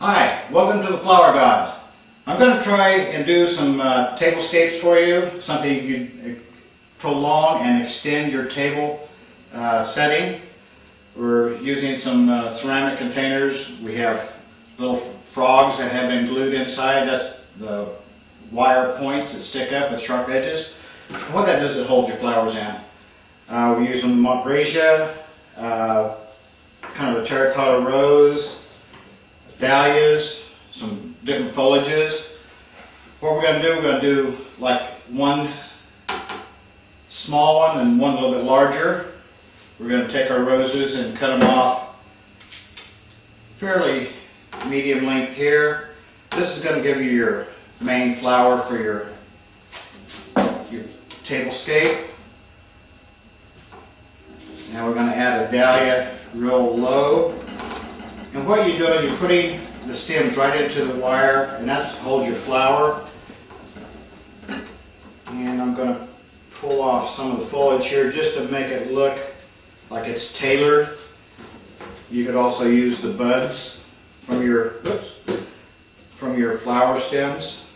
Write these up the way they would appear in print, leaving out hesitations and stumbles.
Hi, welcome to the Flowergod. I'm going to try and do some tablescapes for you, something you can prolong and extend your table setting. We're using some ceramic containers. We have little frogs that have been glued inside. That's the wire points that stick up with sharp edges. And what that does, it holds your flowers in. We're using montbretia, kind of a terracotta rose, dahlias, some different foliages. What we're going to do like one small one and one a little bit larger. We're going to take our roses and cut them off fairly medium length here. This is going to give you your main flower for your tablescape. Now we're going to add a dahlia real low. And what you're doing, you're putting the stems right into the wire, and that holds your flower. And I'm going to pull off some of the foliage here just to make it look like it's tailored. You could also use the buds from your flower stems,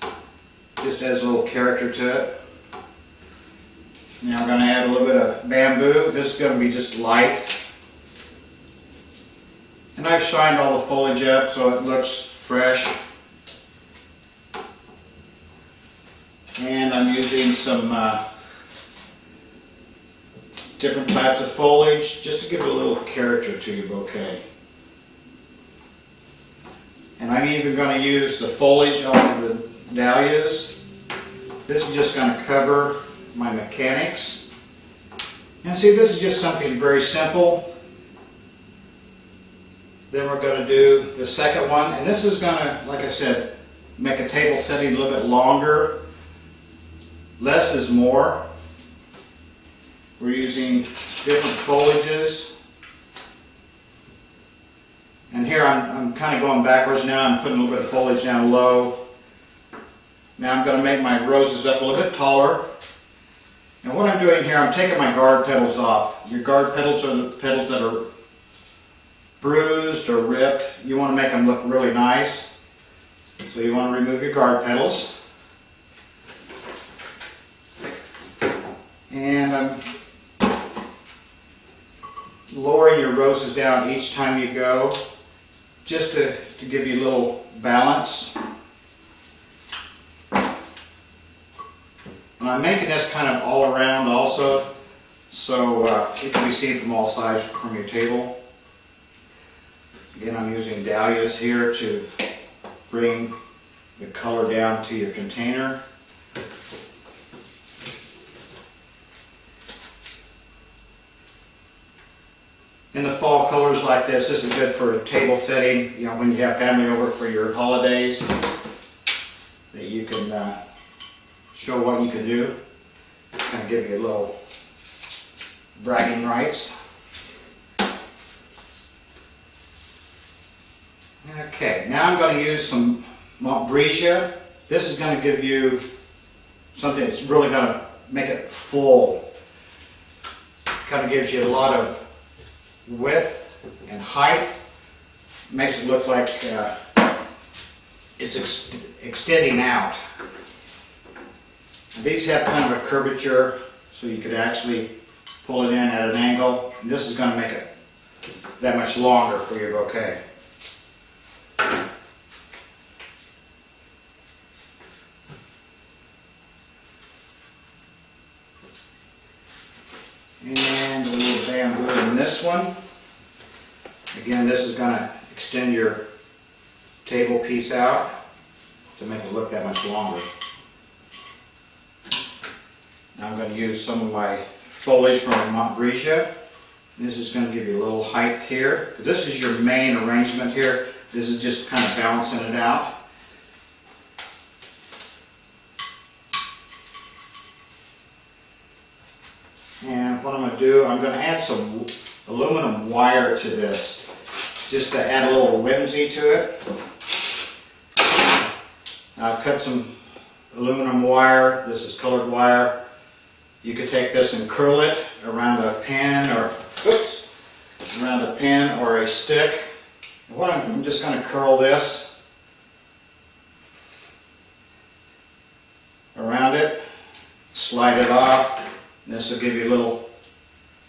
just adds a little character to it. Now I'm going to add a little bit of bamboo. This is going to be just light. And I've shined all the foliage up so it looks fresh. And I'm using some different types of foliage just to give it a little character to your bouquet. And I'm even going to use the foliage off of the dahlias. This is just going to cover my mechanics. And see, this is just something very simple. Then we're going to do the second one, and this is going to, like I said, make a table setting a little bit longer. Less is more. We're using different foliages. And here I'm kind of going backwards now. I'm putting a little bit of foliage down low. Now I'm going to make my roses up a little bit taller. And what I'm doing here, I'm taking my guard petals off. Your guard petals are the petals that are bruised or ripped. You want to make them look really nice. So you want to remove your guard petals. And I'm lowering your roses down each time you go, just to give you a little balance. And I'm making this kind of all around also, so it can be seen from all sides from your table. Again, I'm using dahlias here to bring the color down to your container. In the fall colors like this is good for a table setting, you know, when you have family over for your holidays, that you can show what you can do. Kind of give you a little bragging rights. Okay, now I'm going to use some montbretia. This is going to give you something that's really going to make it full. Kind of gives you a lot of width and height. Makes it look like it's extending out. And these have kind of a curvature, so you could actually pull it in at an angle. And this is going to make it that much longer for your bouquet. And a little bamboo in this one. Again, this is going to extend your table piece out to make it look that much longer. Now I'm going to use some of my foliage from montbretia. This is going to give you a little height here. This is your main arrangement here. This is just kind of balancing it out. And what I'm going to do, I'm going to add some aluminum wire to this, just to add a little whimsy to it. I've cut some aluminum wire. This is colored wire. You could take this and curl it around a pen or a stick. I'm just going to curl this slide it off. And this will give you a little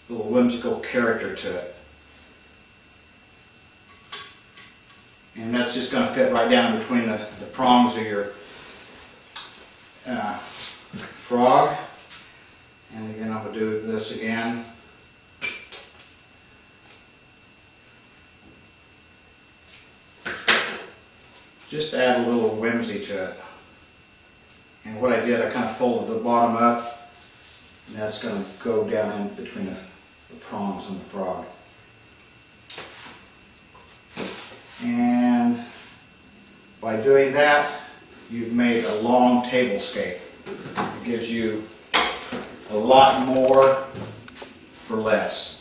whimsical character to it. And that's just going to fit right down between the prongs of your frog. And again, I'm going to do this again. Just add a little whimsy to it. And what I did, I kind of folded the bottom up, and that's going to go down in between the prongs and the frog. And by doing that, you've made a long table scape. It gives you a lot more for less.